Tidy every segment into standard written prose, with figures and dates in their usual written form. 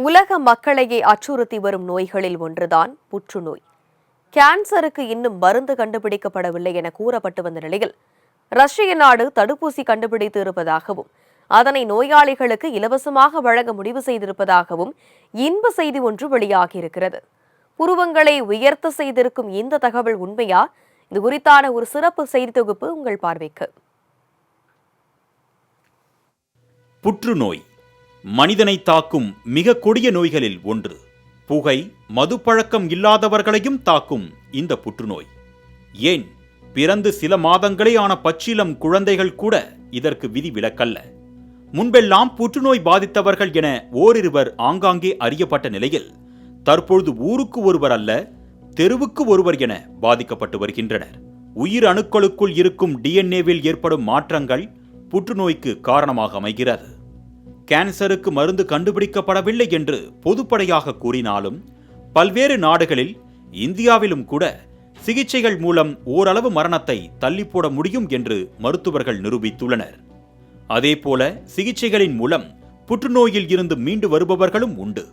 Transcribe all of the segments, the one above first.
உலக மக்களையே அச்சுறுத்தி வரும் நோய்களில் ஒன்றுதான் புற்றுநோய். கேன்சருக்கு இன்னும் மருந்து கண்டுபிடிக்கப்படவில்லை என கூறப்பட்டு வந்த நிலையில் ரஷ்ய நாடு தடுப்பூசி கண்டுபிடித்து இருப்பதாகவும் அதனை நோயாளிகளுக்கு இலவசமாக வழங்க முடிவு செய்திருப்பதாகவும் இன்ப செய்தி ஒன்று வெளியாகியிருக்கிறது. புருவங்களை உயர்த்த செய்திருக்கும் இந்த தகவல் உண்மையா? இது குறித்தான ஒரு சிறப்பு செய்தி தொகுப்பு உங்கள் பார்வைக்கு. புற்றுநோய் மனிதனை தாக்கும் மிக கொடிய நோய்களில் ஒன்று. புகை, மது பழக்கம் இல்லாதவர்களையும் தாக்கும் இந்த புற்றுநோய். ஏன், பிறந்து சில மாதங்களே ஆன பச்சிளம் குழந்தைகள் கூட இதற்கு விதிவிலக்கல்ல. முன்பெல்லாம் புற்றுநோய் பாதித்தவர்கள் என ஓரிருவர் ஆங்காங்கே அறியப்பட்ட நிலையில் தற்பொழுது ஊருக்கு ஒருவர் அல்ல, தெருவுக்கு ஒருவர் என பாதிக்கப்பட்டு வருகின்றனர். உயிர் அணுக்களுக்குள் இருக்கும் டிஎன்ஏவில் ஏற்படும் மாற்றங்கள் புற்றுநோய்க்கு காரணமாக அமைகிறது. கேன்சருக்கு மருந்து கண்டுபிடிக்கப்படவில்லை என்று பொதுப்படையாக கூறினாலும் பல்வேறு நாடுகளில், இந்தியாவிலும் கூட சிகிச்சைகள் மூலம் ஓரளவு மரணத்தை தள்ளி போட முடியும் என்று மருத்துவர்கள் நிரூபித்துள்ளனர். அதேபோல சிகிச்சைகளின் மூலம் புற்றுநோயில் இருந்து மீண்டு வருபவர்களும் உண்டு.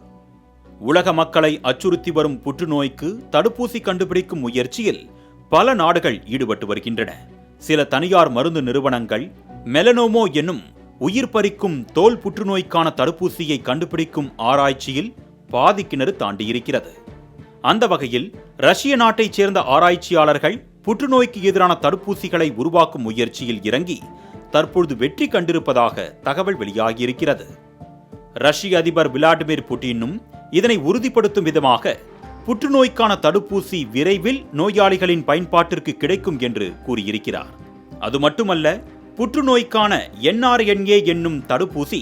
உலக மக்களை அச்சுறுத்தி வரும் புற்றுநோய்க்கு தடுப்பூசி கண்டுபிடிக்கும் முயற்சியில் பல நாடுகள் ஈடுபட்டு வருகின்றன. சில தனியார் மருந்து நிறுவனங்கள் மெலனோமோ என்னும் உயிர் பறிக்கும் தோல் புற்றுநோய்க்கான தடுப்பூசியை கண்டுபிடிக்கும் ஆராய்ச்சியில் பாதி கிணறு தாண்டியிருக்கிறது. அந்த வகையில் ரஷ்ய நாட்டைச் சேர்ந்த ஆராய்ச்சியாளர்கள் புற்றுநோய்க்கு எதிரான தடுப்பூசிகளை உருவாக்கும் முயற்சியில் இறங்கி தற்பொழுது வெற்றி கண்டிருப்பதாக தகவல் வெளியாகியிருக்கிறது. ரஷ்ய அதிபர் விளாடிமிர் புட்டினும் இதனை உறுதிப்படுத்தும் விதமாக புற்றுநோய்க்கான தடுப்பூசி விரைவில் நோயாளிகளின் பயன்பாட்டிற்கு கிடைக்கும் என்று கூறியிருக்கிறார். அது மட்டுமல்ல, புற்றுநோய்க்கான என்ஆர்என்ஏ என்னும் தடுப்பூசி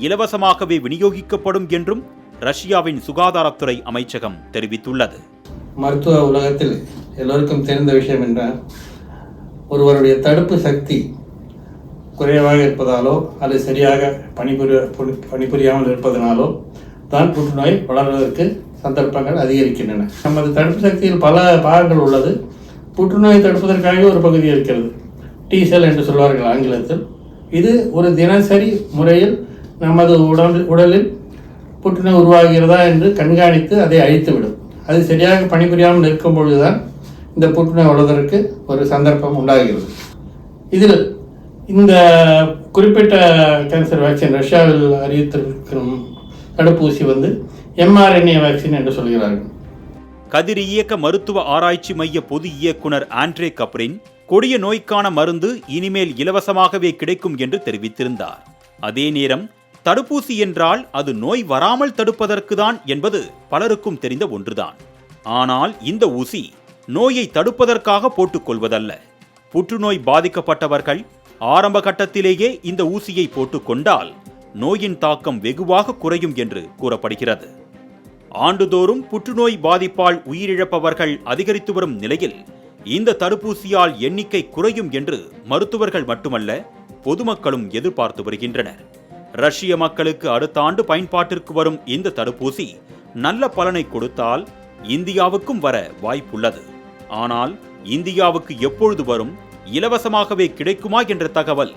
இலவசமாகவே விநியோகிக்கப்படும் என்றும் ரஷ்யாவின் சுகாதாரத்துறை அமைச்சகம் தெரிவித்துள்ளது. மருத்துவ உலகத்தில் எல்லோருக்கும் தெரிந்த விஷயம் என்றால், ஒருவருடைய தடுப்பு சக்தி குறைவாக இருப்பதாலோ அல்லது சரியாக பணிபுரியாமல் இருப்பதனாலோ தான் புற்றுநோய் வளர்வதற்கு சந்தர்ப்பங்கள் அதிகரிக்கின்றன. நமது தடுப்பு சக்தியில் பல பாகங்கள் உள்ளது. புற்றுநோய் தடுப்பதற்காக ஒரு பகுதி இருக்கிறது, டி செல் என்று சொல்வார்கள் ஆங்கிலத்தில். இது ஒரு தினசரி முறையில் நமது உடலில் புற்றுநோய் உருவாகிறதா என்று கண்காணித்து அதை அழித்துவிடும். அது சரியாக பணிபுரியாமல் இருக்கும் பொழுதுதான் இந்த புற்றுநோய் வளர்வதற்கு ஒரு சந்தர்ப்பம் உண்டாகிறது. இதில் இந்த குறிப்பிட்ட கேன்சர் வேக்சின் ரஷ்யாவில் அறிவித்திருக்கும் தடுப்பூசி எம்ஆர்என்ஏ வேக்சின் என்று சொல்கிறார்கள். கதிரியக்க மருத்துவ ஆராய்ச்சி மைய பொது இயக்குனர் ஆண்ட்ரே கப்ரின் கொடிய நோய்க்கான மருந்து இனிமேல் இலவசமாகவே கிடைக்கும் என்று தெரிவித்திருந்தார். அதே நேரம் தடுப்பூசி என்றால் அது நோய் வராமல் தடுப்பதற்கு தான் என்பது பலருக்கும் தெரிந்த ஒன்றுதான். ஆனால் இந்த ஊசி நோயை தடுப்பதற்காக போட்டுக்கொள்வதல்ல. புற்றுநோய் பாதிக்கப்பட்டவர்கள் ஆரம்ப கட்டத்திலேயே இந்த ஊசியை போட்டுக்கொண்டால் நோயின் தாக்கம் வெகுவாக குறையும் என்று கூறப்படுகிறது. ஆண்டுதோறும் புற்றுநோய் பாதிப்பால் உயிரிழப்பவர்கள் அதிகரித்து வரும் நிலையில் இந்த தடுப்பூசியால் எண்ணிக்கை குறையும் என்று மருத்துவர்கள் மட்டுமல்ல, பொதுமக்களும் எதிர்பார்த்து வருகின்றனர். ரஷ்ய மக்களுக்கு அடுத்த ஆண்டு பயன்பாட்டிற்கு வரும் இந்த தடுப்பூசி நல்ல பலனை கொடுத்தால் இந்தியாவுக்கும் வர வாய்ப்புள்ளது. ஆனால் இந்தியாவுக்கு எப்பொழுது வரும், இலவசமாகவே கிடைக்குமா என்ற தகவல்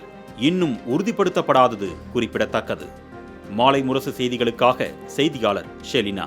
இன்னும் உறுதிப்படுத்தப்படாதது குறிப்பிடத்தக்கது. மாலை முரசு செய்திகளுக்காக செய்தியாளர் ஷெலினா.